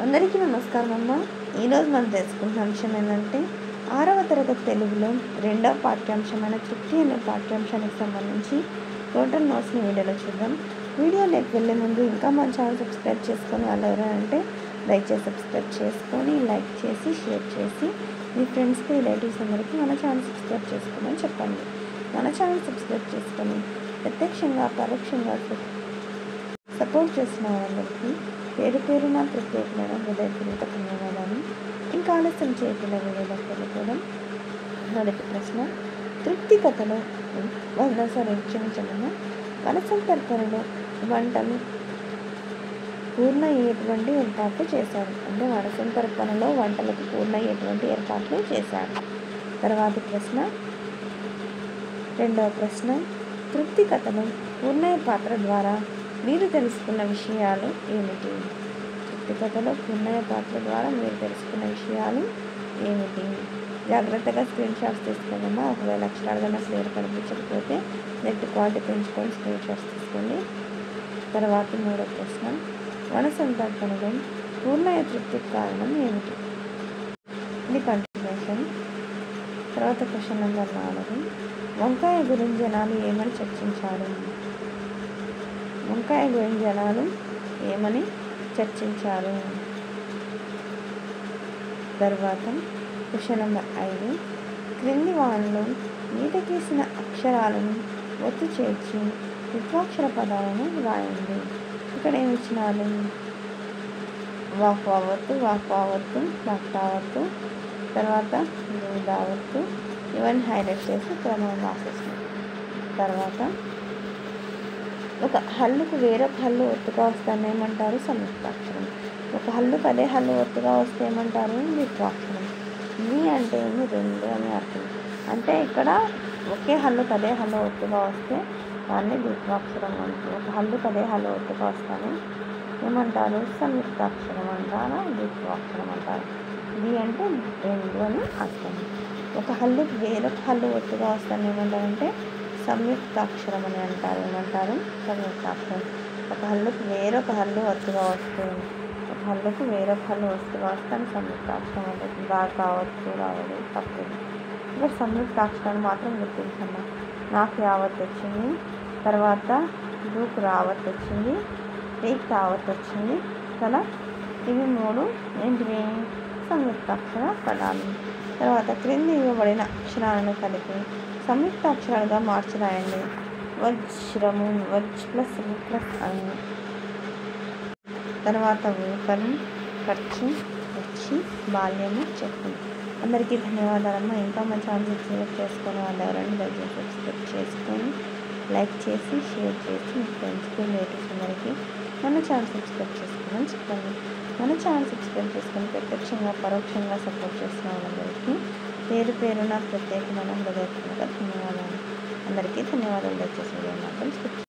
అందరికీ నమస్కారం అమ్మ. ఈరోజు మనం తెలుసుకున్న అంశం ఏంటంటే 6వ తరగతి తెలుగులో 2వ పాఠ్యాంశమైన తృప్తి అనే పాఠ్యాంశానికి సంబంధించి టోటల్ నోట్స్ని వీడియోలో చూద్దాం. వీడియోలోకి వెళ్ళే ముందు ఇంకా మన ఛానల్ సబ్స్క్రైబ్ చేసుకొని వాళ్ళు ఎవరంటే దయచేసి సబ్స్క్రైబ్ చేసుకొని లైక్ చేసి షేర్ చేసి మీ ఫ్రెండ్స్కి రిలేటివ్స్ అందరికీ మన ఛానల్ సబ్స్క్రైబ్ చేసుకోమని చెప్పండి. మన ఛానల్ సబ్స్క్రైబ్ చేసుకొని ప్రత్యక్షంగా పరోక్షంగా సపోర్ట్ చేసిన వాళ్ళందరికీ పేరు పేరున ప్రత్యేకమైన హృదయపూర్వక ధన్యవాదాలు. ఇంకా ఆలస్యం చేయకుండా వీడియోలోకి వెళ్ళిపోవడం. మొదటి ప్రశ్న, తృప్తి కథలో క్షమించమన్న వనసంతర్పణలో వంటలు పూర్ణ ఎటువంటి ఏర్పాట్లు చేశారు అంటే వనసంతర్పణలో వంటలకు పూర్ణ ఎటువంటి ఏర్పాట్లు చేశారు. తర్వాతి ప్రశ్న, రెండవ ప్రశ్న, తృప్తి కథలో పూర్ణయ్య పాత్ర ద్వారా మీరు తెలుసుకున్న విషయాలు ఏమిటి? తృప్తి కథలో పూర్ణయ్య పాత్ర ద్వారా మీరు తెలుసుకున్న విషయాలు ఏమిటి? జాగ్రత్తగా స్క్రీన్ షాట్స్ తీసుకోమన్నా. ఒకవేళ అక్షరాలుగా క్లియర్ కనిపించకపోతే నెట్ క్వాలిటీ పెంచుకొని స్క్రీన్ షాట్స్ తీసుకోండి. తర్వాత మూడో ప్రశ్న, వనసంతర్పణలో పూర్ణయ్య తృప్తికి కారణం ఏమిటి? ఇది కంటిన్యూషన్. తర్వాత క్వశ్చన్ నెంబర్ 4, వంకాయ గురించి జనాలు ఏమని చర్చించారు? వంకాయ గురించి జనాలు ఏమని చర్చించారు? తర్వాత క్వశ్చన్ నెంబర్ 5, క్రింది వానలో నీటకేసిన అక్షరాలను ఒత్తు చేర్చి ద్విత్వాక్షర పదాలను రాయండి. ఇక్కడ ఏమి ఇచ్చినారు? వాక్వావత్తు, వాక్వావత్తు, వాక్తావత్తు, తర్వాత దావత్తు, ఇవన్నీ హైలైట్ చేసి క్రమం రాసేసినాం. తర్వాత ఒక హల్లుకు వేరొక హల్లు ఒత్తుగా వస్తాను ఏమంటారు? సంయుక్తాక్షరం. ఒక హల్లుకు అదే హల్లు ఒత్తుగా వస్తే ఏమంటారు? ద్విత్వాక్షరం. ని అంటే ఏమి? రెండు అని అర్థం. అంటే ఇక్కడ ఒకే హల్లుకు అదే హల్లు ఒత్తుగా వస్తే దాన్ని ద్విత్వాక్షరం అంటారు. ఒక హల్లుకు అదే హల్లు ఒత్తుగా వస్తాను ఏమంటారు? సంయుక్తాక్షరం అంటారా? ద్విత్వాక్షరం అంటారు. ది అంటే రెండు అని అర్థం. ఒక హల్లుకు వేరొక హల్లు ఒత్తుగా వస్తాను ఏమంటారంటే సంయుక్తాక్షరం అని అంటారు. ఏమంటారు? సంయుక్తాక్షరం. ఒక హల్లుకు వేరొక హల్లు ఒత్తుగా వస్తే ఒక హల్లుకు వేరొక హల్లు ఒత్తుగా వస్తాను సంయుక్తాక్షరం అంటే దా కావచ్చు రావడం తప్పదు. ఇక్కడ సంయుక్తాక్షరాన్ని మాత్రం గుర్తించండి. నాకు యావత్ వచ్చింది, తర్వాత దూకు రావత్ వచ్చింది, రేక్ తావత్ వచ్చింది కదా. ఇవి మూడు ఏంటివి? సంయుక్తాక్షర పదాలు. తర్వాత క్రింది ఇవ్వబడిన అక్షరాలను కలిపి సంయుక్తాక్షరాలుగా మార్చి రాయండి. వజ్రము, వజ్ ప్లస్ ప్లస్ అని. తర్వాత ఊకలు, ఖర్చు, వచ్చి, బాల్యము, చెప్పు. అందరికీ ధన్యవాదాలమ్మ. ఇంకా మన ఛానల్ సబ్స్క్రైబ్ చేసుకొని వాళ్ళు ఎవరైనా దయచేసి సబ్స్క్రైబ్ చేసుకొని లైక్ చేసి షేర్ చేసి మీ ఫ్రెండ్స్కి రిలేటివ్స్ అందరికీ మన ఛానల్ సబ్స్క్రైబ్ చేసుకోమని చెప్పండి. మన ఛానల్ సబ్స్క్రైబ్ చేసుకొని ప్రత్యక్షంగా పరోక్షంగా సపోర్ట్ చేసిన వాళ్ళందరికీ పేరు పేరున ప్రత్యేకమైన హృదయపూర్వక ధన్యవాదాలు. అందరికీ ధన్యవాదాలు. దయచేసి మాత్రం